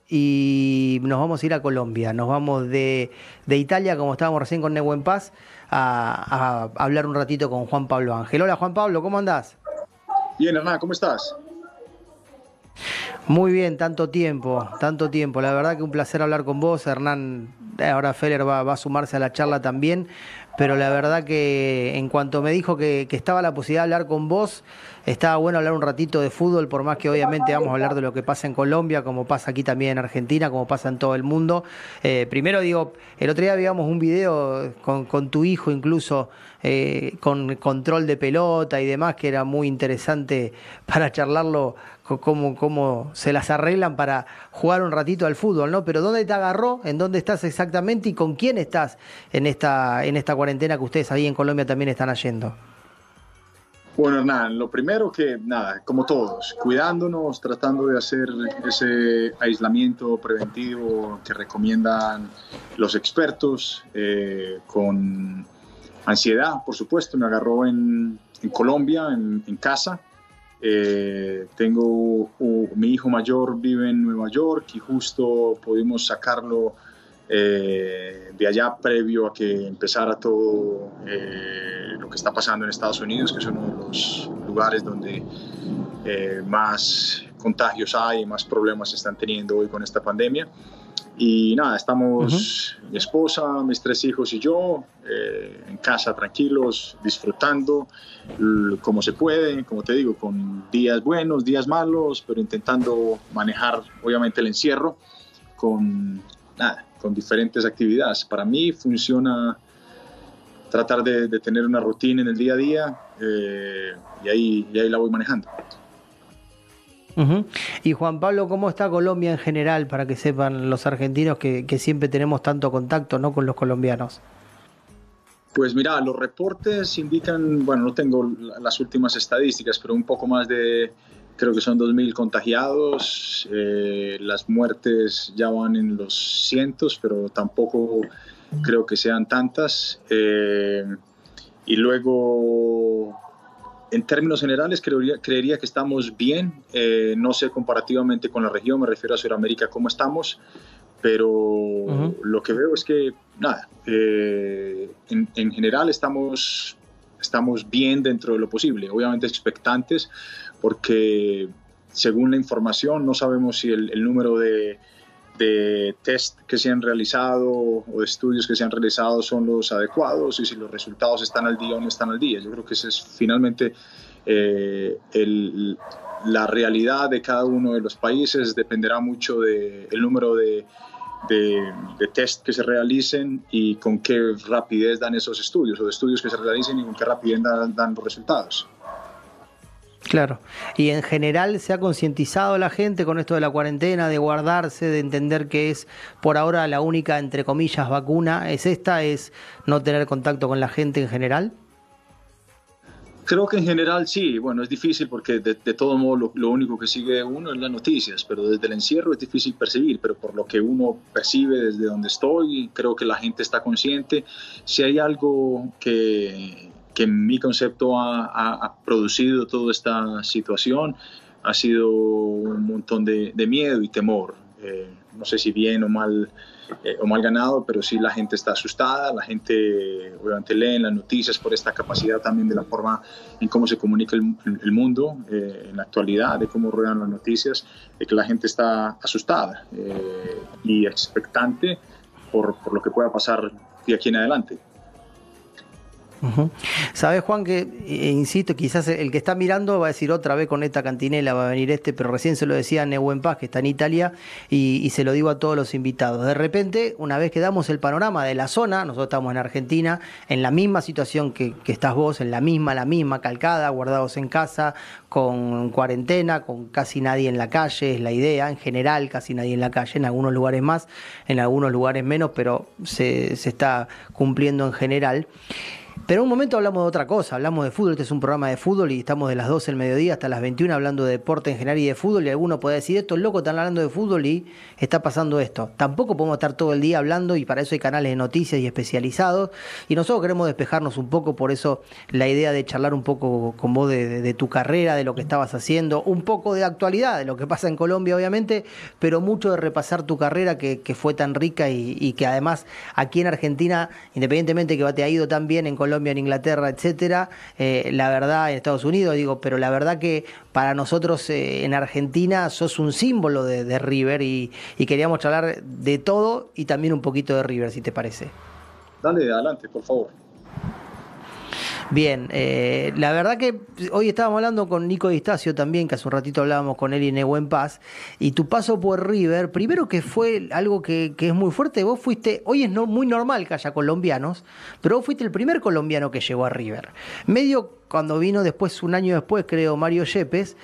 y nos vamos a ir a Colombia. Nos vamos de Italia, como estábamos recién con Nehuen Paz, a hablar un ratito con Juan Pablo Ángel. Hola Juan Pablo, ¿cómo andás? Bien, Hernán, ¿cómo estás? Muy bien, tanto tiempo, tanto tiempo. La verdad que un placer hablar con vos. Hernán, ahora Feller va a sumarse a la charla también, pero la verdad que en cuanto me dijo que estaba la posibilidad de hablar con vos, estaba bueno hablar un ratito de fútbol, por más que obviamente vamos a hablar de lo que pasa en Colombia, como pasa aquí también en Argentina, como pasa en todo el mundo. Primero digo, el otro día veíamos un video con tu hijo incluso, con control de pelota y demás, que era muy interesante para charlarlo cómo se las arreglan para jugar un ratito al fútbol, ¿no? Pero ¿dónde te agarró? ¿En dónde estás exactamente? ¿Y con quién estás en esta cuarentena que ustedes ahí en Colombia también están haciendo? Bueno, Hernán, lo primero que, nada, como todos, cuidándonos, tratando de hacer ese aislamiento preventivo que recomiendan los expertos, con ansiedad, por supuesto, me agarró en Colombia, en casa. Mi hijo mayor vive en Nueva York y justo pudimos sacarlo de allá previo a que empezara todo lo que está pasando en Estados Unidos, que es uno de los lugares donde más contagios hay, más problemas se están teniendo hoy con esta pandemia. Y nada, Ujú. estamos mi esposa, mis tres hijos y yo en casa tranquilos, disfrutando como se puede, como te digo, con días buenos, días malos, pero intentando manejar obviamente el encierro con, nada, con diferentes actividades. Para mí funciona tratar de tener una rutina en el día a día, y ahí la voy manejando. Ujú. Y Juan Pablo, ¿cómo está Colombia en general? Para que sepan los argentinos que siempre tenemos tanto contacto, ¿no? Con los colombianos. Pues mira, los reportes indican, bueno, no tengo las últimas estadísticas, pero un poco más de, creo que son 2.000 contagiados, las muertes ya van en los cientos, pero tampoco creo que sean tantas. Y luego, en términos generales, creería que estamos bien. No sé comparativamente con la región, me refiero a Sudamérica, cómo estamos, pero Ujú. lo que veo es que, nada, en general estamos bien dentro de lo posible, obviamente expectantes, porque según la información no sabemos si el número de test que se han realizado o de estudios que se han realizado son los adecuados y si los resultados están al día o no están al día. Yo creo que ese es finalmente la realidad de cada uno de los países, dependerá mucho del número de test que se realicen y con qué rapidez dan esos estudios, o de estudios que se realicen y con qué rapidez dan los resultados. Claro. Y en general se ha concientizado la gente con esto de la cuarentena, de guardarse, de entender que es por ahora la única, entre comillas, vacuna. ¿Es esta? ¿Es no tener contacto con la gente en general? Creo que en general sí, bueno, es difícil porque de todo modo lo único que sigue uno es las noticias, pero desde el encierro es difícil percibir, pero por lo que uno percibe desde donde estoy, creo que la gente está consciente. Si hay algo que en mi concepto ha producido toda esta situación, ha sido un montón de miedo y temor. No sé si bien o mal ganado, pero sí la gente está asustada, la gente obviamente lee en las noticias por esta capacidad también de la forma en cómo se comunica el mundo en la actualidad, de cómo ruedan las noticias, de que la gente está asustada y expectante por lo que pueda pasar de aquí en adelante. Ujú. Sabes, Juan, que insisto, quizás el que está mirando va a decir otra vez con esta cantinela va a venir este, pero recién se lo decía a Nehuen Paz, que está en Italia, y se lo digo a todos los invitados. De repente, una vez que damos el panorama de la zona, nosotros estamos en Argentina, en la misma situación que estás vos, en la misma calcada, guardados en casa, con cuarentena, con casi nadie en la calle, es la idea, en general casi nadie en la calle, en algunos lugares más, en algunos lugares menos, pero se está cumpliendo en general. Pero en un momento hablamos de otra cosa, hablamos de fútbol, este es un programa de fútbol y estamos de las 12 del mediodía hasta las 21 hablando de deporte en general y de fútbol, y alguno puede decir, estos locos están hablando de fútbol y está pasando esto. Tampoco podemos estar todo el día hablando, y para eso hay canales de noticias y especializados, y nosotros queremos despejarnos un poco, por eso la idea de charlar un poco con vos de tu carrera, de lo que estabas haciendo, un poco de actualidad, de lo que pasa en Colombia obviamente, pero mucho de repasar tu carrera que fue tan rica y que además aquí en Argentina, independientemente que te ha ido tan bien en Colombia, en Inglaterra, etcétera, la verdad, en Estados Unidos, digo, pero la verdad que para nosotros en Argentina sos un símbolo de River, y queríamos hablar de todo y también un poquito de River, si te parece. Dale, adelante, por favor. Bien, la verdad que hoy estábamos hablando con Nico Di Stasio también, que hace un ratito hablábamos con él y Nehuen Paz, y tu paso por River, primero que fue algo que es muy fuerte, vos fuiste, hoy es muy normal que haya colombianos, pero vos fuiste el primer colombiano que llegó a River. Medio cuando vino después, un año después, creo, Mario Yepes,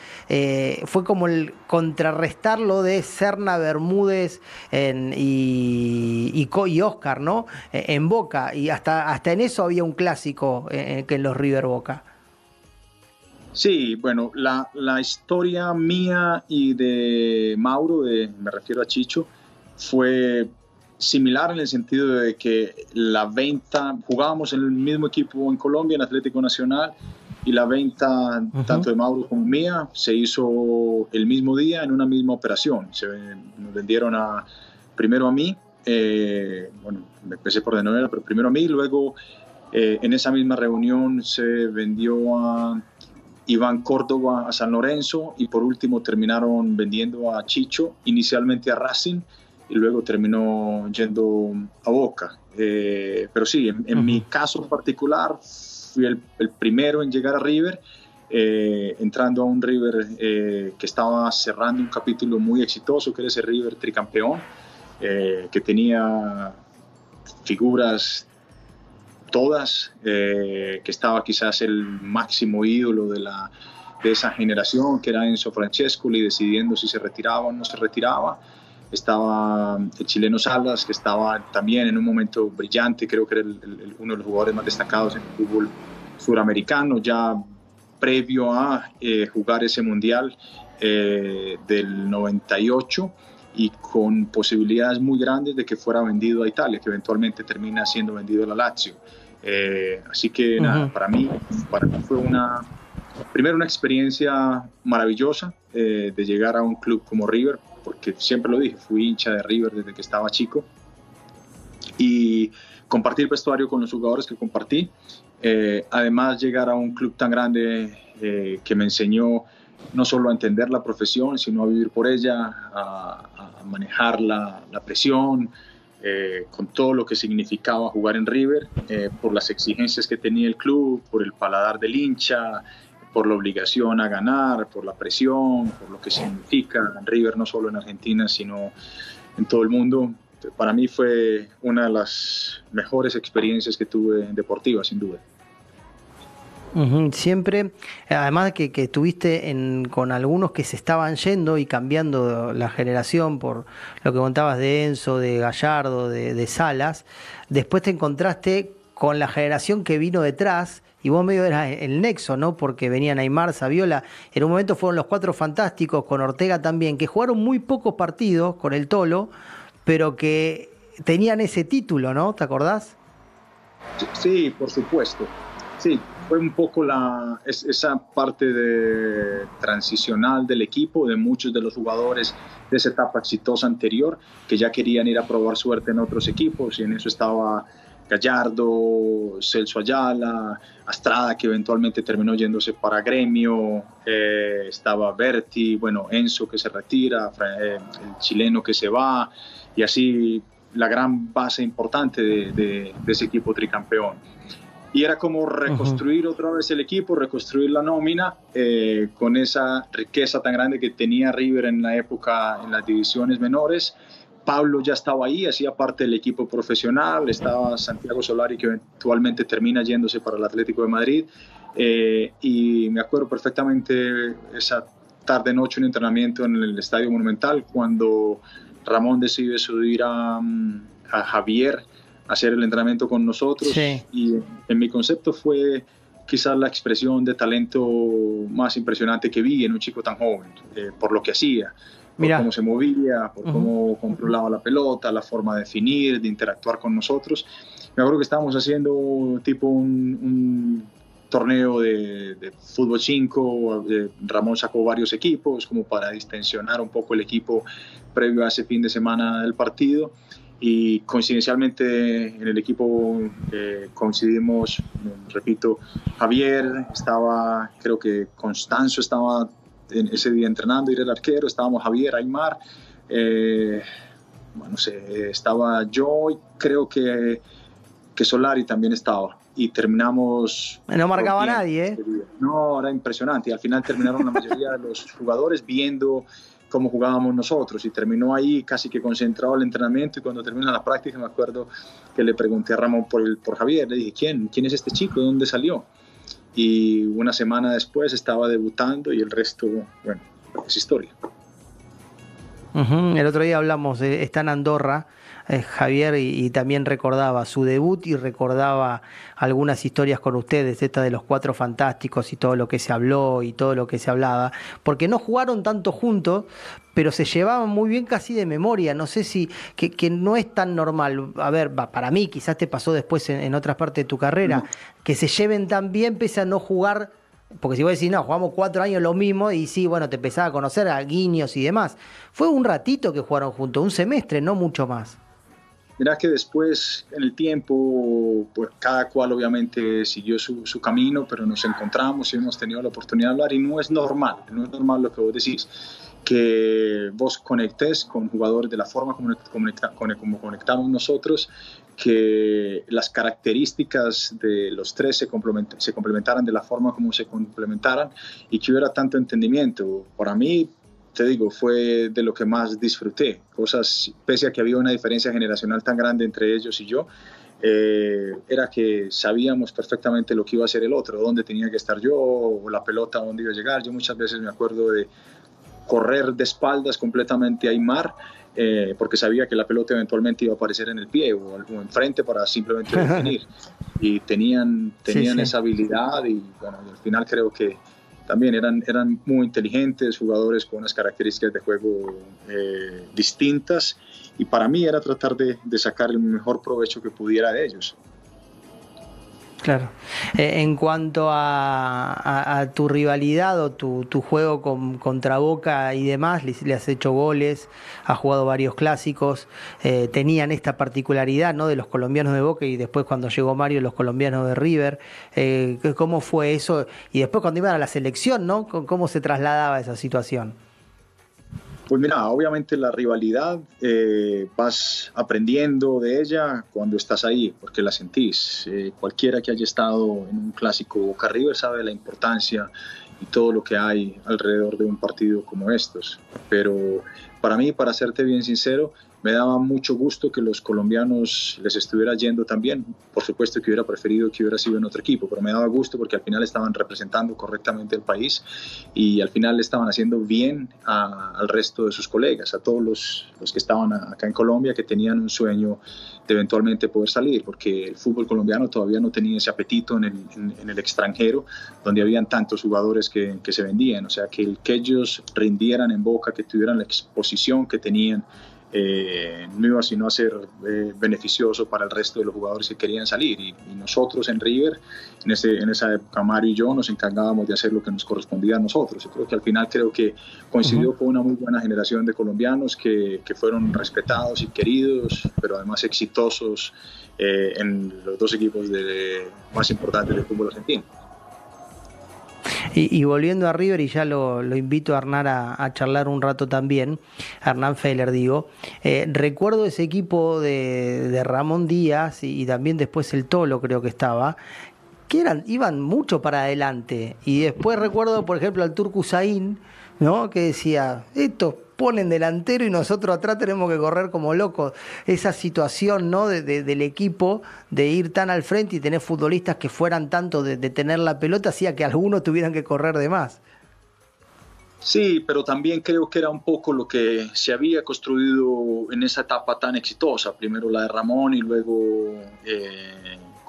fue como el contrarrestar lo de Serna, Bermúdez y Oscar, ¿no? En Boca, y hasta en eso había un clásico que en los River Boca. Sí, bueno, la historia mía y de Mauro, me refiero a Chicho, fue similar en el sentido de que la venta, jugábamos en el mismo equipo en Colombia, en Atlético Nacional, y la venta tanto de Mauro como mía se hizo el mismo día en una misma operación. Nos vendieron primero a mí, bueno, empecé por de novela, pero primero a mí, luego en esa misma reunión se vendió a Iván Córdoba a San Lorenzo, y por último terminaron vendiendo a Chicho, inicialmente a Racing, y luego terminó yendo a Boca. Pero sí, en mi caso en particular, fui el primero en llegar a River, entrando a un River que estaba cerrando un capítulo muy exitoso, que era ese River tricampeón, que tenía figuras todas, que estaba quizás el máximo ídolo de esa generación, que era Enzo Francescoli, decidiendo si se retiraba o no se retiraba. Estaba el chileno Salas, que estaba también en un momento brillante, creo que era uno de los jugadores más destacados en el fútbol suramericano, ya previo a jugar ese mundial del 98, y con posibilidades muy grandes de que fuera vendido a Italia, que eventualmente termina siendo vendido a la Lazio. Así que nada, para mí fue primero una experiencia maravillosa de llegar a un club como River, porque siempre lo dije, fui hincha de River desde que estaba chico, y compartir vestuario con los jugadores que compartí, además llegar a un club tan grande que me enseñó no solo a entender la profesión, sino a vivir por ella, a manejar la presión, con todo lo que significaba jugar en River, por las exigencias que tenía el club, por el paladar del hincha, por la obligación a ganar, por la presión, por lo que significa River no solo en Argentina, sino en todo el mundo. Para mí fue una de las mejores experiencias que tuve deportivas, sin duda. Siempre, además que estuviste con algunos que se estaban yendo y cambiando la generación, por lo que contabas de Enzo, de Gallardo, de Salas, después te encontraste con la generación que vino detrás, y vos medio eras el nexo, ¿no? Porque venían Aimar, Saviola, en un momento fueron los Cuatro Fantásticos, con Ortega también, que jugaron muy pocos partidos con el Tolo, pero que tenían ese título, ¿no? ¿Te acordás? Sí, por supuesto. Sí, fue un poco esa parte transicional del equipo, de muchos de los jugadores de esa etapa exitosa anterior, que ya querían ir a probar suerte en otros equipos, y en eso estaba Gallardo, Celso Ayala, Astrada, que eventualmente terminó yéndose para Gremio, estaba Berti, bueno, Enzo, que se retira, el chileno que se va, y así la gran base importante de ese equipo tricampeón. Y era como reconstruir otra vez el equipo, reconstruir la nómina, con esa riqueza tan grande que tenía River en la época en las divisiones menores. Pablo ya estaba ahí, hacía parte del equipo profesional, estaba Santiago Solari, que eventualmente termina yéndose para el Atlético de Madrid, y me acuerdo perfectamente esa tarde-noche, un entrenamiento en el Estadio Monumental, cuando Ramón decide subir a Javier hacer el entrenamiento con nosotros. Sí. Y en mi concepto fue quizás la expresión de talento más impresionante que vi en un chico tan joven, por lo que hacía, por cómo se movía, por cómo controlaba la pelota, la forma de definir, de interactuar con nosotros. Me acuerdo que estábamos haciendo tipo un torneo de fútbol 5, Ramón sacó varios equipos como para distensionar un poco el equipo previo a ese fin de semana del partido, y coincidencialmente en el equipo coincidimos, repito, Javier, estaba, creo que Constanzo estaba en ese día entrenando, y era el arquero, estábamos Javier, Aymar, no sé, estaba yo, y creo que Solari también estaba, y terminamos... No marcaba nadie, ¿eh? No, era impresionante, y al final terminaron la mayoría de los jugadores viendo cómo jugábamos nosotros, y terminó ahí casi que concentrado el entrenamiento, y cuando terminó la práctica me acuerdo que le pregunté a Ramón por Javier, le dije, ¿quién es este chico? ¿De dónde salió? Y una semana después estaba debutando, y el resto, bueno, es historia. El otro día hablamos, está en Andorra, Javier, y también recordaba su debut y recordaba algunas historias con ustedes, esta de los Cuatro Fantásticos y todo lo que se habló y todo lo que se hablaba, porque no jugaron tanto juntos, pero se llevaban muy bien casi de memoria. No sé si, que no es tan normal, a ver, para mí quizás te pasó después en otras partes de tu carrera, que se lleven tan bien pese a no jugar. Porque si vos decís, no, jugamos 4 años lo mismo, y sí, bueno, te empezaba a conocer a guiños y demás. Fue un ratito que jugaron juntos, un semestre, no mucho más. Mirá que después, en el tiempo, pues cada cual obviamente siguió su camino, pero nos encontramos y hemos tenido la oportunidad de hablar, y no es normal lo que vos decís, que vos conectes con jugadores de la forma como conectamos nosotros, que las características de los tres se complementaran de la forma como se complementaran, y que hubiera tanto entendimiento. Para mí, te digo, fue de lo que más disfruté. Cosas, pese a que había una diferencia generacional tan grande entre ellos y yo, era que sabíamos perfectamente lo que iba a hacer el otro, dónde tenía que estar yo, o la pelota dónde iba a llegar. Yo muchas veces me acuerdo de correr de espaldas completamente a Aymar, porque sabía que la pelota eventualmente iba a aparecer en el pie o enfrente para simplemente definir. Y tenían sí. Esa habilidad, y bueno, y al final creo que también eran muy inteligentes, jugadores con unas características de juego distintas, y para mí era tratar de sacar el mejor provecho que pudiera de ellos. Claro. En cuanto a tu rivalidad o tu juego contra Boca y demás, le has hecho goles, has jugado varios clásicos, tenían esta particularidad, ¿no?, de los colombianos de Boca, y después cuando llegó Mario, los colombianos de River. ¿Cómo fue eso? Y después cuando iban a la selección, ¿no?, ¿cómo se trasladaba esa situación? Pues mira, obviamente la rivalidad vas aprendiendo de ella cuando estás ahí, porque la sentís. Cualquiera que haya estado en un clásico Boca River sabe la importancia y todo lo que hay alrededor de un partido como estos. Pero para mí, para serte bien sincero, me daba mucho gusto que los colombianos les estuviera yendo también. Por supuesto que hubiera preferido que hubiera sido en otro equipo, pero me daba gusto porque al final estaban representando correctamente el país, y al final le estaban haciendo bien al resto de sus colegas, a todos los que estaban acá en Colombia, que tenían un sueño de eventualmente poder salir, porque el fútbol colombiano todavía no tenía ese apetito en el extranjero, donde habían tantos jugadores que se vendían. O sea, que ellos rindieran en Boca, que tuvieran la exposición que tenían, no iba sino a ser beneficioso para el resto de los jugadores que querían salir, y nosotros en River, en esa época, Mario y yo nos encargábamos de hacer lo que nos correspondía a nosotros. Yo creo que al final coincidió con una muy buena generación de colombianos que fueron respetados y queridos, pero además exitosos en los dos equipos más importantes del fútbol argentino. Y volviendo a River, y ya lo invito a Hernán a charlar un rato también, Hernán Feller, digo, recuerdo ese equipo de Ramón Díaz y también después el Tolo, creo que estaba, que iban mucho para adelante, y después recuerdo, por ejemplo, al Turco Hussain, ¿no?, que decía, estos ponen delantero y nosotros atrás tenemos que correr como locos. Esa situación, ¿no?, del equipo, de ir tan al frente y tener futbolistas que fueran tanto de tener la pelota, hacía que algunos tuvieran que correr de más. Sí, pero también creo que era un poco lo que se había construido en esa etapa tan exitosa. Primero la de Ramón y luego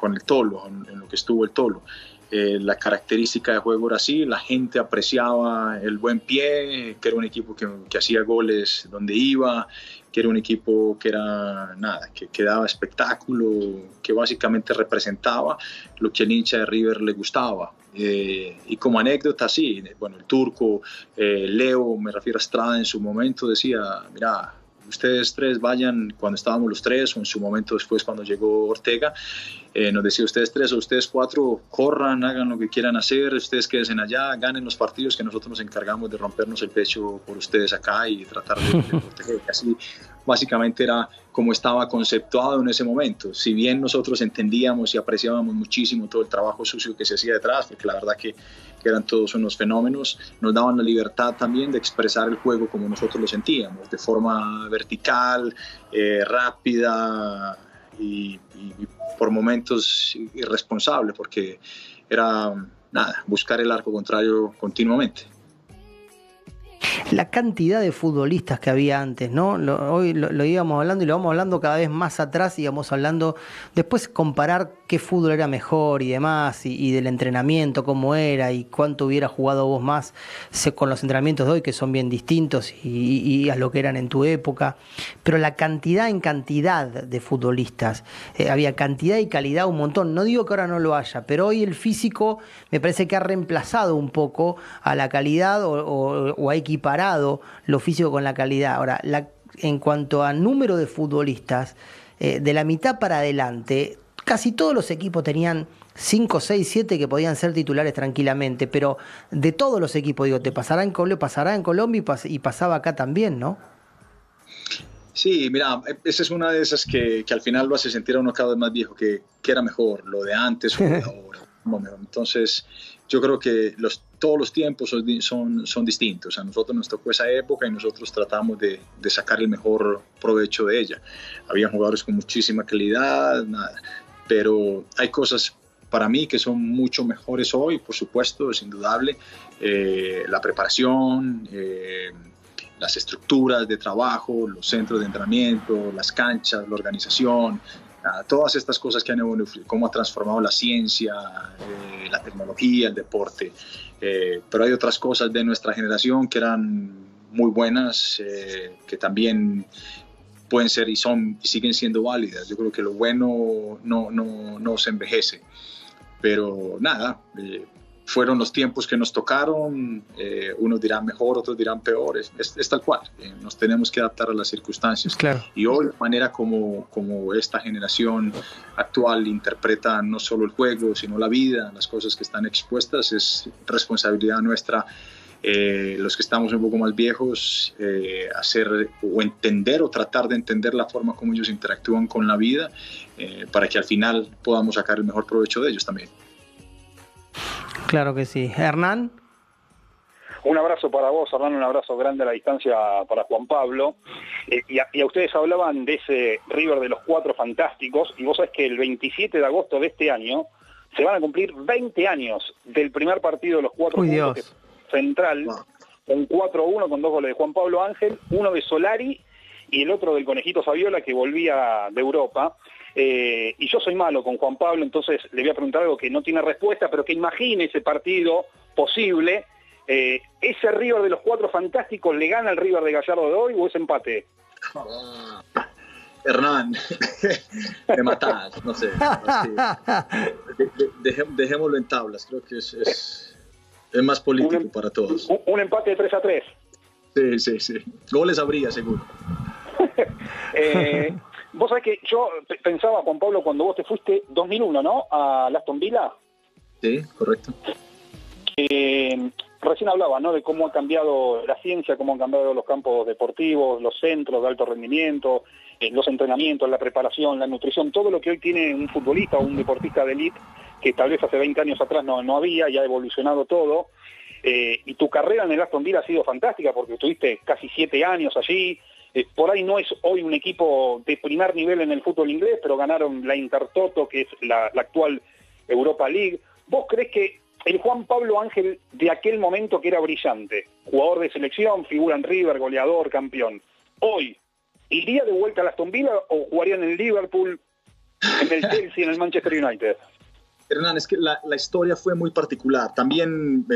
con el Tolo, en lo que estuvo el Tolo. La característica de juego era así, la gente apreciaba el buen pie, que era un equipo que hacía goles donde iba, que era un equipo que era nada, que daba espectáculo, que básicamente representaba lo que al hincha de River le gustaba. Y como anécdota, sí, bueno, el turco, Leo, me refiero a Estrada en su momento, decía, mira, ustedes tres vayan cuando estábamos los tres o en su momento después cuando llegó Ortega, nos decía ustedes tres o ustedes cuatro corran, hagan lo que quieran hacer, ustedes quédense allá, ganen los partidos que nosotros nos encargamos de rompernos el pecho por ustedes acá y tratar de proteger. Así básicamente era como estaba conceptuado en ese momento. Si bien nosotros entendíamos y apreciábamos muchísimo todo el trabajo sucio que se hacía detrás, porque la verdad que eran todos unos fenómenos, nos daban la libertad también de expresar el juego como nosotros lo sentíamos, de forma vertical, rápida y por momentos irresponsable, porque era nada, buscar el arco contrario continuamente. La cantidad de futbolistas que había antes, ¿no? Hoy lo íbamos hablando y lo vamos hablando cada vez más atrás, íbamos hablando, después comparar qué fútbol era mejor y demás, y del entrenamiento, cómo era y cuánto hubiera jugado vos más con los entrenamientos de hoy, que son bien distintos y a lo que eran en tu época, pero la cantidad en cantidad de futbolistas, había cantidad y calidad un montón, no digo que ahora no lo haya, pero hoy el físico me parece que ha reemplazado un poco a la calidad o ha equiparado lo físico con la calidad. Ahora, en cuanto a número de futbolistas, de la mitad para adelante, casi todos los equipos tenían 5, 6, 7 que podían ser titulares tranquilamente, pero de todos los equipos, digo, te pasará en Colombia y pasaba acá también, ¿no? Sí, mira, esa es una de esas que al final lo hace sentir a uno cada vez más viejo, que era mejor, lo de antes o lo de ahora. Entonces, yo creo que todos los tiempos son distintos. A nosotros nos tocó esa época y nosotros tratamos de sacar el mejor provecho de ella. Había jugadores con muchísima calidad, pero hay cosas para mí que son mucho mejores hoy, por supuesto, es indudable. La preparación, las estructuras de trabajo, los centros de entrenamiento, las canchas, la organización, todas estas cosas que han evolucionado, cómo ha transformado la ciencia, la tecnología, el deporte. Pero hay otras cosas de nuestra generación que eran muy buenas, que también pueden ser y siguen siendo válidas. Yo creo que lo bueno no se envejece. Pero nada, fueron los tiempos que nos tocaron, unos dirán mejor, otros dirán peor, es tal cual, nos tenemos que adaptar a las circunstancias. Claro. Y hoy la manera como esta generación actual interpreta no solo el juego, sino la vida, las cosas que están expuestas, es responsabilidad nuestra, los que estamos un poco más viejos, hacer o entender o tratar de entender la forma como ellos interactúan con la vida, para que al final podamos sacar el mejor provecho de ellos también. Claro que sí. Hernán. Un abrazo para vos, Hernán, un abrazo grande a la distancia para Juan Pablo. Y a ustedes hablaban de ese River de los Cuatro Fantásticos, y vos sabés que el 27 de agosto de este año se van a cumplir 20 años del primer partido de los Cuatro Fantásticos Central, un 4-1 con 2 goles de Juan Pablo Ángel, uno de Solari y el otro del Conejito Saviola, que volvía de Europa. Y yo soy malo con Juan Pablo, entonces le voy a preguntar algo que no tiene respuesta, pero que imagine ese partido posible. ¿Ese River de los Cuatro Fantásticos le gana al River de Gallardo de hoy o es empate? Hernán, me matás, no sé. Dejémoslo en tablas, creo que es más político para todos. Un empate de 3-3. Sí. Goles habría, seguro. Vos sabés que yo pensaba, Juan Pablo, cuando vos te fuiste 2001, ¿no? A Aston Villa. Sí, correcto. Recién hablaba, ¿no? De cómo ha cambiado la ciencia, cómo han cambiado los campos deportivos, los centros de alto rendimiento, los entrenamientos, la preparación, la nutrición, todo lo que hoy tiene un futbolista o un deportista de élite, que tal vez hace 20 años atrás no había, y ha evolucionado todo. Y tu carrera en el Aston Villa ha sido fantástica porque estuviste casi 7 años allí. Por ahí no es hoy un equipo de primer nivel en el fútbol inglés, pero ganaron la Intertoto, que es la actual Europa League. ¿Vos creés que el Juan Pablo Ángel de aquel momento que era brillante, jugador de selección, figura en River, goleador, campeón. Hoy, ¿iría de vuelta a Aston Villa o jugaría en el Liverpool, en el Chelsea, en el Manchester United? Hernán, es que la historia fue muy particular. También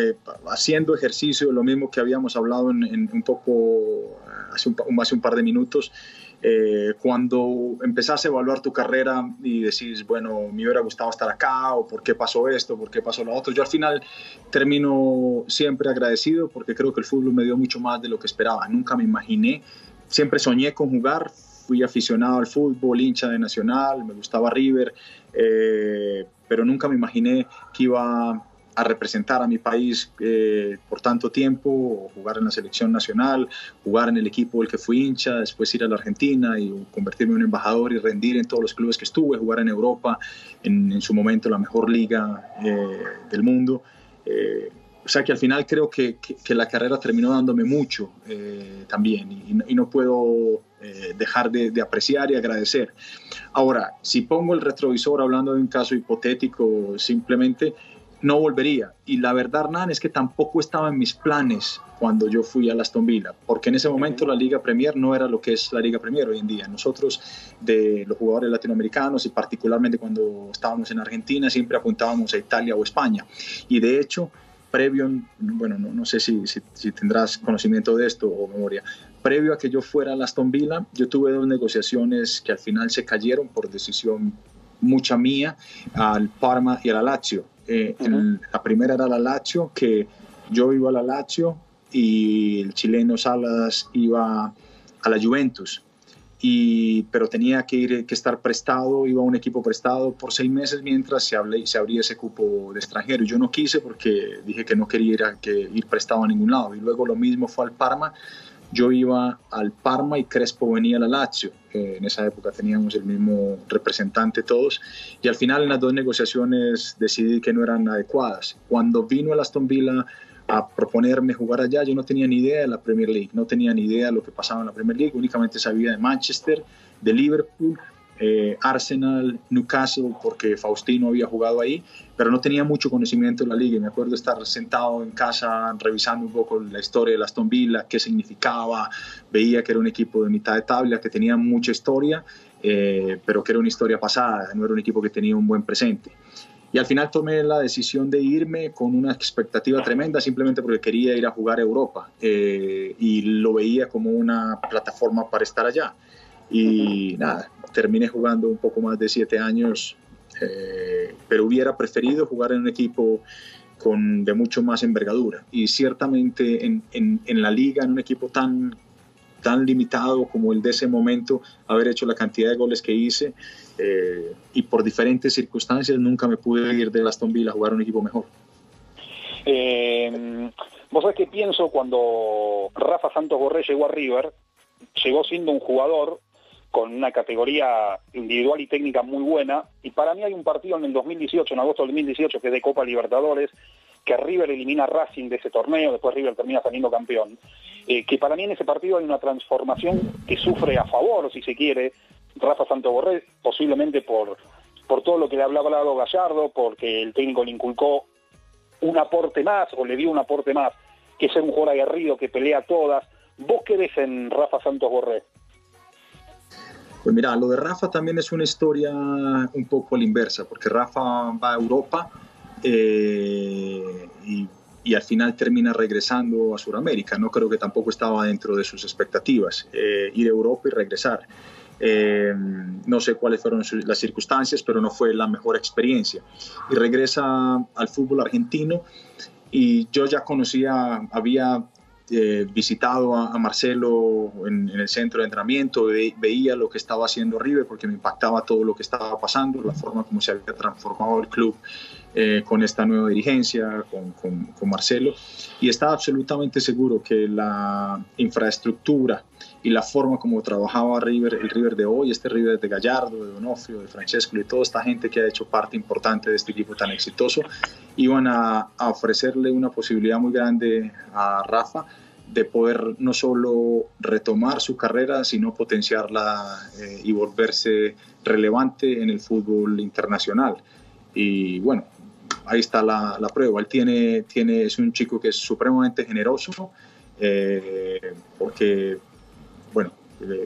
haciendo ejercicio, lo mismo que habíamos hablado en un poco hace un par de minutos, cuando empezás a evaluar tu carrera y decís, bueno, me hubiera gustado estar acá, o por qué pasó esto, por qué pasó lo otro. Yo al final termino siempre agradecido porque creo que el fútbol me dio mucho más de lo que esperaba. Nunca me imaginé, siempre soñé con jugar, fui aficionado al fútbol, hincha de Nacional, me gustaba River, pero nunca me imaginé que iba a representar a mi país por tanto tiempo, jugar en la selección nacional, jugar en el equipo del que fui hincha, después ir a la Argentina y convertirme en un embajador y rendir en todos los clubes que estuve, jugar en Europa, en su momento la mejor liga del mundo. O sea que al final creo que la carrera terminó dándome mucho también y no puedo dejar de apreciar y agradecer. Ahora, si pongo el retrovisor hablando de un caso hipotético, simplemente no volvería. Y la verdad, Hernán, es que tampoco estaba en mis planes cuando yo fui a Aston Villa, porque en ese momento la Liga Premier no era lo que es la Liga Premier hoy en día. Nosotros, de los jugadores latinoamericanos y particularmente cuando estábamos en Argentina, siempre apuntábamos a Italia o España. Y de hecho, previo, bueno, no sé si tendrás conocimiento de esto o memoria, previo a que yo fuera a Aston Villa, yo tuve 2 negociaciones que al final se cayeron por decisión mucha mía, al Parma y a la Lazio. La primera era la Lazio, que yo iba a la Lazio y el chileno Salas iba a la Juventus. Pero tenía que estar prestado, iba a un equipo prestado por 6 meses mientras se abría ese cupo de extranjero. Yo no quise porque dije que no quería ir prestado a ningún lado. Y luego lo mismo fue al Parma. Yo iba al Parma y Crespo venía a la Lazio. En esa época teníamos el mismo representante todos. Y al final en las 2 negociaciones decidí que no eran adecuadas. Cuando vino el Aston Villa a proponerme jugar allá, yo no tenía ni idea de la Premier League, no tenía ni idea de lo que pasaba en la Premier League, únicamente sabía de Manchester, de Liverpool, Arsenal, Newcastle, porque Faustino había jugado ahí, pero no tenía mucho conocimiento de la liga. Y me acuerdo estar sentado en casa revisando un poco la historia de Aston Villa, qué significaba, veía que era un equipo de mitad de tabla, que tenía mucha historia, pero que era una historia pasada, no era un equipo que tenía un buen presente. Y al final tomé la decisión de irme con una expectativa tremenda, simplemente porque quería ir a jugar a Europa y lo veía como una plataforma para estar allá. Y nada, terminé jugando un poco más de 7 años, pero hubiera preferido jugar en un equipo de mucho más envergadura. Y ciertamente en la liga, en un equipo tan limitado como el de ese momento, haber hecho la cantidad de goles que hice, y por diferentes circunstancias nunca me pude ir de Aston Villa a jugar a un equipo mejor. Vos sabés que pienso cuando Rafa Santos Borré llegó a River, llegó siendo un jugador con una categoría individual y técnica muy buena, y para mí hay un partido en el 2018, en agosto del 2018, que es de Copa Libertadores, que River elimina a Racing de ese torneo, después River termina saliendo campeón, que para mí en ese partido hay una transformación que sufre a favor, si se quiere, Rafa Santos Borré, posiblemente por todo lo que le hablaba Gallardo, porque el técnico le inculcó un aporte más, o le dio un aporte más, que es ser un jugador aguerrido, que pelea todas. ¿Vos qué ves en Rafa Santos Borré? Pues mira, lo de Rafa también es una historia un poco a la inversa, porque Rafa va a Europa y al final termina regresando a Sudamérica. No creo que tampoco estaba dentro de sus expectativas, ir a Europa y regresar. No sé cuáles fueron las circunstancias, pero no fue la mejor experiencia. Y regresa al fútbol argentino y yo ya había visitado a Marcelo en el centro de entrenamiento, veía lo que estaba haciendo River porque me impactaba todo lo que estaba pasando, la forma como se había transformado el club con esta nueva dirigencia, con Marcelo, y estaba absolutamente seguro que la infraestructura y la forma como trabajaba River, el River de hoy, este River de Gallardo, de Donofrio, de Francesco y toda esta gente que ha hecho parte importante de este equipo tan exitoso, iban a ofrecerle una posibilidad muy grande a Rafa de poder no solo retomar su carrera, sino potenciarla y volverse relevante en el fútbol internacional. Y bueno, ahí está la prueba. Él es un chico que es supremamente generoso, porque, bueno,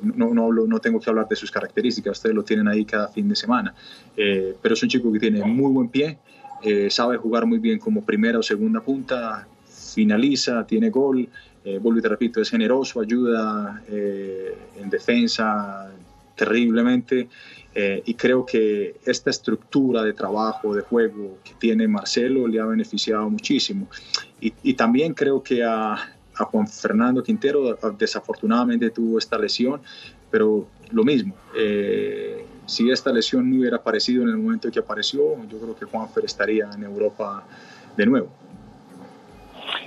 no tengo que hablar de sus características, ustedes lo tienen ahí cada fin de semana, pero es un chico que tiene muy buen pie, sabe jugar muy bien como primera o segunda punta, finaliza, tiene gol, vuelvo y te repito, es generoso, ayuda en defensa terriblemente, y creo que esta estructura de trabajo, de juego que tiene Marcelo le ha beneficiado muchísimo. Y también creo que a Juan Fernando Quintero desafortunadamente tuvo esta lesión, pero lo mismo, si esta lesión no hubiera aparecido en el momento que apareció, yo creo que Juanfer estaría en Europa de nuevo.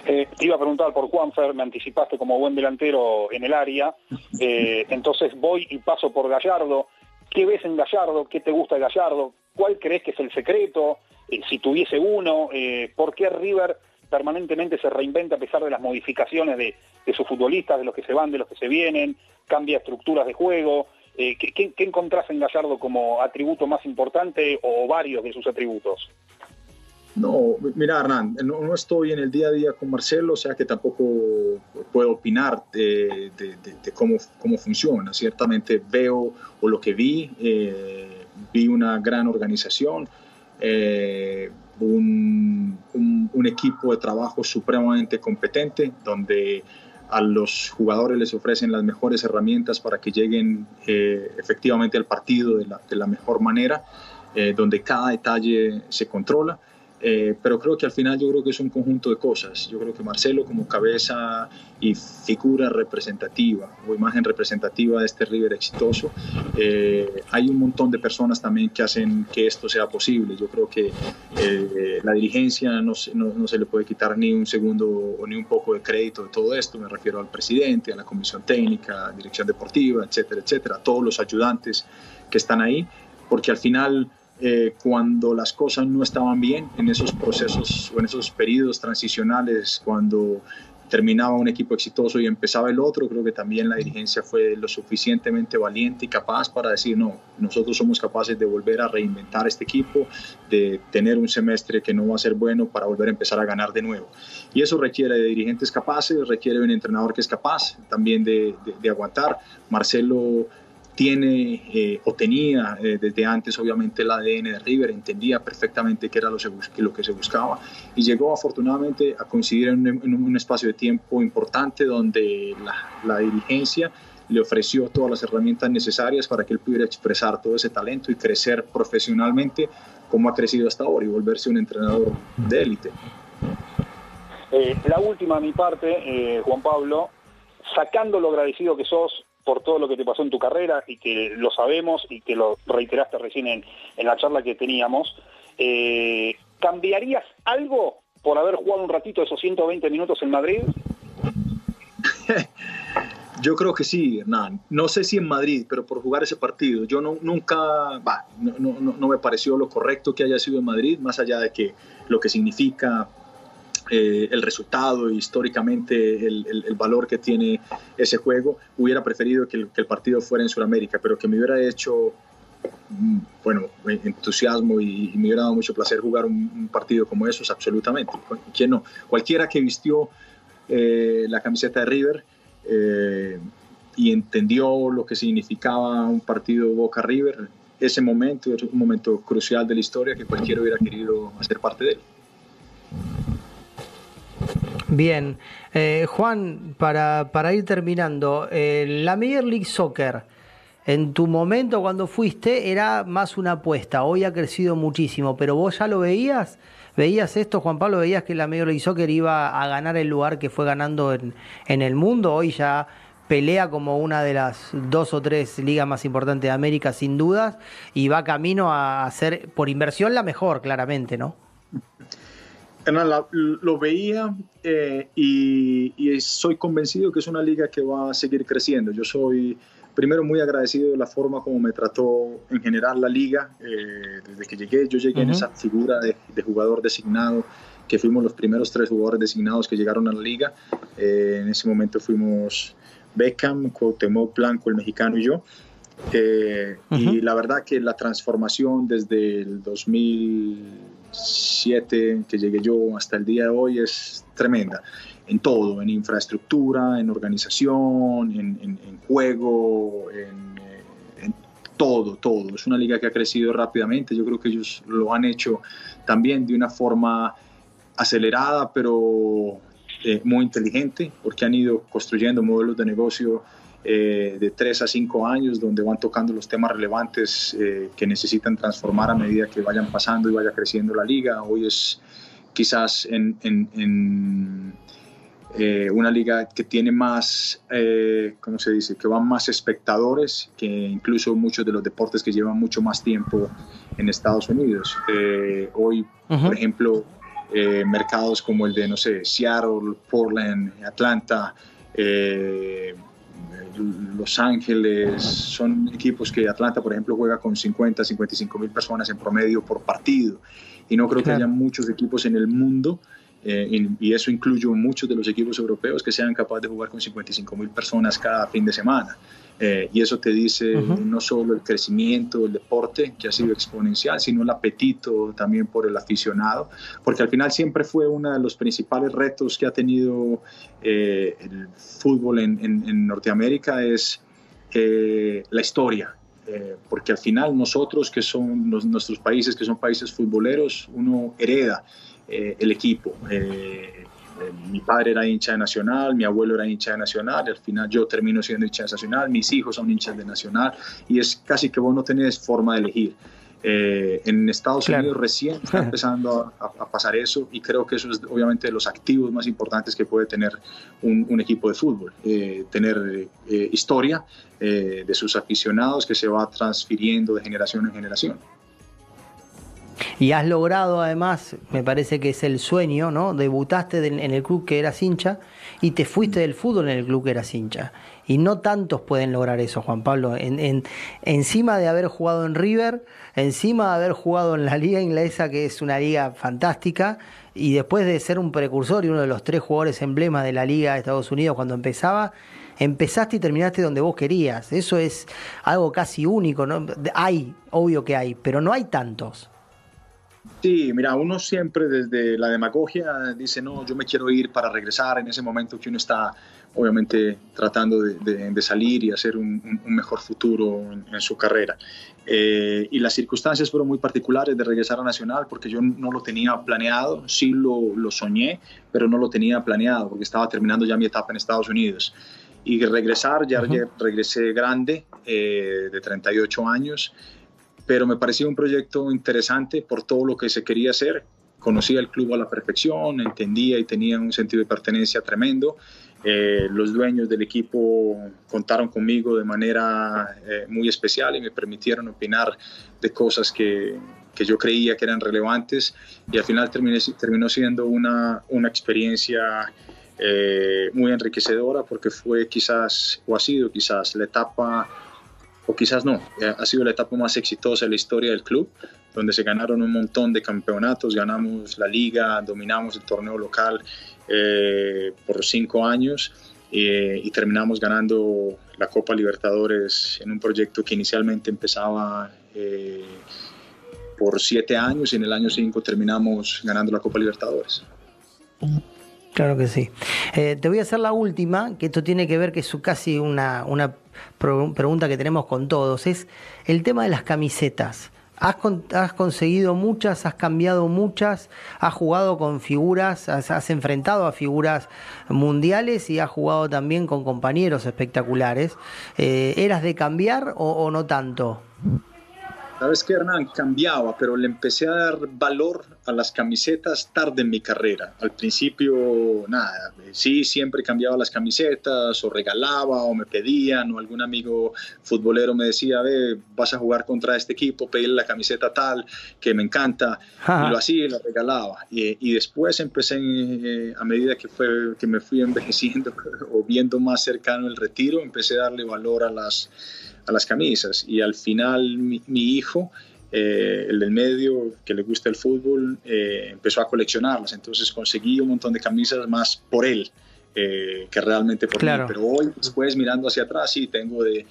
Te iba a preguntar por Juanfer, me anticipaste como buen delantero en el área, entonces voy y paso por Gallardo. ¿Qué ves en Gallardo? ¿Qué te gusta de Gallardo? ¿Cuál crees que es el secreto? Si tuviese uno, ¿por qué River permanentemente se reinventa a pesar de las modificaciones de sus futbolistas, de los que se van, de los que se vienen, cambia estructuras de juego? ¿Qué encontrás en Gallardo como atributo más importante o varios de sus atributos? No, mira, Hernán, no estoy en el día a día con Marcelo, o sea que tampoco puedo opinar de cómo funciona. Ciertamente veo, o lo que vi una gran organización, un equipo de trabajo supremamente competente, donde a los jugadores les ofrecen las mejores herramientas para que lleguen efectivamente al partido de la mejor manera, donde cada detalle se controla. Pero creo que al final yo creo que es un conjunto de cosas. Yo creo que Marcelo como cabeza y figura representativa o imagen representativa de este River exitoso, hay un montón de personas también que hacen que esto sea posible. Yo creo que la dirigencia no se le puede quitar ni un segundo o ni un poco de crédito de todo esto. Me refiero al presidente, a la comisión técnica, dirección deportiva, etcétera, etcétera, a todos los ayudantes que están ahí, porque al final cuando las cosas no estaban bien en esos procesos o en esos periodos transicionales, cuando terminaba un equipo exitoso y empezaba el otro, creo que también la dirigencia fue lo suficientemente valiente y capaz para decir no, nosotros somos capaces de volver a reinventar este equipo, de tener un semestre que no va a ser bueno para volver a empezar a ganar de nuevo. Y eso requiere de dirigentes capaces, requiere de un entrenador que es capaz también de aguantar. Marcelo tiene o tenía desde antes obviamente el ADN de River, entendía perfectamente qué era lo que se buscaba y llegó afortunadamente a coincidir en un espacio de tiempo importante donde la dirigencia le ofreció todas las herramientas necesarias para que él pudiera expresar todo ese talento y crecer profesionalmente como ha crecido hasta ahora y volverse un entrenador de élite. La última de mi parte, Juan Pablo, sacando lo agradecido que sos por todo lo que te pasó en tu carrera y que lo sabemos y que lo reiteraste recién en la charla que teníamos, ¿cambiarías algo por haber jugado un ratito esos 120 minutos en Madrid? Yo creo que sí, Hernán. No sé si en Madrid, pero por jugar ese partido. Yo no me pareció lo correcto que haya sido en Madrid, más allá de que lo que significa el resultado, históricamente el valor que tiene ese juego. Hubiera preferido que el partido fuera en Sudamérica, pero que me hubiera hecho entusiasmo y me hubiera dado mucho placer jugar un partido como esos, absolutamente. ¿Quién no? Cualquiera que vistió la camiseta de River y entendió lo que significaba un partido Boca River, ese momento es un momento crucial de la historia que cualquiera hubiera querido hacer parte de él. Bien, Juan, para ir terminando, la Major League Soccer, en tu momento cuando fuiste era más una apuesta, hoy ha crecido muchísimo, pero vos ya lo veías esto, Juan Pablo, veías que la Major League Soccer iba a ganar el lugar que fue ganando en el mundo, hoy ya pelea como una de las 2 o 3 ligas más importantes de América sin dudas y va camino a ser por inversión la mejor, claramente, ¿no? Lo veía y soy convencido que es una liga que va a seguir creciendo. Yo soy primero muy agradecido de la forma como me trató en general la liga. Desde que yo llegué en esa figura de jugador designado, que fuimos los primeros 3 jugadores designados que llegaron a la liga. En ese momento fuimos Beckham, Cuauhtémoc Blanco, el mexicano y yo. Y la verdad que la transformación desde el 2006 2007 que llegué yo hasta el día de hoy es tremenda. En todo, en infraestructura, en organización, en juego, en todo. Es una liga que ha crecido rápidamente. Yo creo que ellos lo han hecho también de una forma acelerada, pero muy inteligente, porque han ido construyendo modelos de negocio de 3 a 5 años, donde van tocando los temas relevantes que necesitan transformar a medida que vayan pasando y vaya creciendo la liga. Hoy es quizás una liga que tiene más, ¿cómo se dice?, que van más espectadores que incluso muchos de los deportes que llevan mucho más tiempo en Estados Unidos. Hoy, por ejemplo, mercados como el de, no sé, Seattle, Portland, Atlanta, Los Ángeles, son equipos que Atlanta, por ejemplo, juega con 50, 55 mil personas en promedio por partido, y no creo que haya muchos equipos en el mundo, y eso incluye muchos de los equipos europeos, que sean capaces de jugar con 55 mil personas cada fin de semana. Y eso te dice no solo el crecimiento del deporte, que ha sido exponencial, sino el apetito también por el aficionado, porque al final siempre fue uno de los principales retos que ha tenido el fútbol en Norteamérica, es la historia. Porque al final nosotros, que son nuestros países, que son países futboleros, uno hereda el equipo. Mi padre era hincha de Nacional, mi abuelo era hincha de Nacional, y al final yo termino siendo hincha de Nacional, mis hijos son hinchas de Nacional, y es casi que vos no tenés forma de elegir. En Estados Unidos recién está empezando a pasar eso, y creo que eso es obviamente de los activos más importantes que puede tener un equipo de fútbol, tener historia de sus aficionados que se va transfiriendo de generación en generación. Y has logrado, además, me parece que es el sueño, ¿no? Debutaste en el club que eras hincha y te fuiste del fútbol en el club que eras hincha. Y no tantos pueden lograr eso, Juan Pablo. Encima de haber jugado en River, encima de haber jugado en la liga inglesa, que es una liga fantástica, y después de ser un precursor y uno de los 3 jugadores emblemas de la liga de Estados Unidos cuando empezaba, empezaste y terminaste donde vos querías. Eso es algo casi único, ¿no? Hay, obvio que hay, pero no hay tantos. Sí, mira, uno siempre desde la demagogia dice, no, yo me quiero ir para regresar en ese momento que uno está obviamente tratando de salir y hacer un mejor futuro en su carrera. Y las circunstancias fueron muy particulares de regresar a Nacional, porque yo no lo tenía planeado, sí lo soñé, pero no lo tenía planeado porque estaba terminando ya mi etapa en Estados Unidos. Y regresar, ya regresé grande, de 38 años, pero me parecía un proyecto interesante por todo lo que se quería hacer. Conocía el club a la perfección, entendía y tenía un sentido de pertenencia tremendo. Los dueños del equipo contaron conmigo de manera muy especial y me permitieron opinar de cosas que yo creía que eran relevantes, y al final terminó siendo una experiencia muy enriquecedora, porque fue quizás, o ha sido quizás, la etapa, o quizás no, ha sido la etapa más exitosa de la historia del club, donde se ganaron un montón de campeonatos, ganamos la liga, dominamos el torneo local por 5 años, y terminamos ganando la Copa Libertadores en un proyecto que inicialmente empezaba por 7 años, y en el año 5 terminamos ganando la Copa Libertadores. Claro que sí. Te voy a hacer la última, que esto tiene que ver, que es casi una pregunta que tenemos con todos, es el tema de las camisetas. Has conseguido muchas, has cambiado muchas, has jugado con figuras, has enfrentado a figuras mundiales y has jugado también con compañeros espectaculares. ¿Eras de cambiar o no tanto? Sabes que, Hernán, cambiaba, pero le empecé a dar valor a las camisetas tarde en mi carrera. Al principio, nada, sí, siempre cambiaba las camisetas, o regalaba, o me pedían, o algún amigo futbolero me decía, vas a jugar contra este equipo, pedirle la camiseta tal, que me encanta, y lo hacía y la regalaba. Y después empecé, a medida que me fui envejeciendo o viendo más cercano el retiro, empecé a darle valor a las camisas, y al final mi hijo, el del medio, que le gusta el fútbol, empezó a coleccionarlas. Entonces conseguí un montón de camisas más por él que realmente por mí. Pero hoy, después, mirando hacia atrás, sí tengo de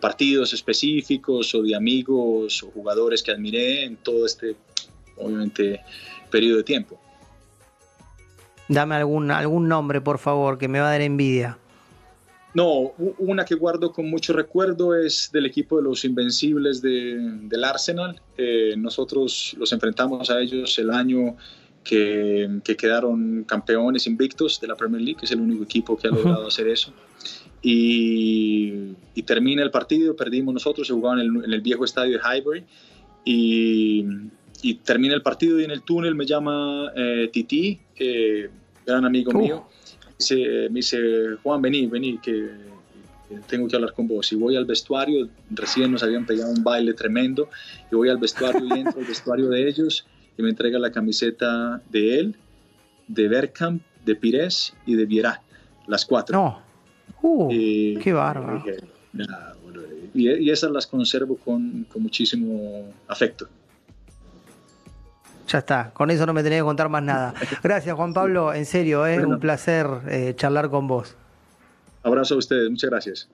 partidos específicos, o de amigos o jugadores que admiré en todo este obviamente, periodo de tiempo. Dame algún nombre, por favor, que me va a dar envidia. No, una que guardo con mucho recuerdo es del equipo de los Invencibles del Arsenal. Nosotros los enfrentamos a ellos el año que quedaron campeones invictos de la Premier League, que es el único equipo que ha logrado hacer eso. Y termina el partido, perdimos nosotros, se jugaba en el viejo estadio de Highbury, y termina el partido y en el túnel me llama Titi, gran amigo mío. Me dice, Juan, vení, que tengo que hablar con vos. Y voy al vestuario, recién nos habían pegado un baile tremendo, y voy al vestuario y entro al vestuario de ellos y me entrega la camiseta de él, de Bergkamp, de Pires y de Vieira, las 4. No, qué bárbaro. Y esas las conservo con muchísimo afecto. Ya está, con eso no me tenés que contar más nada. Gracias, Juan Pablo, en serio, Bueno, un placer charlar con vos. Abrazo a ustedes, muchas gracias.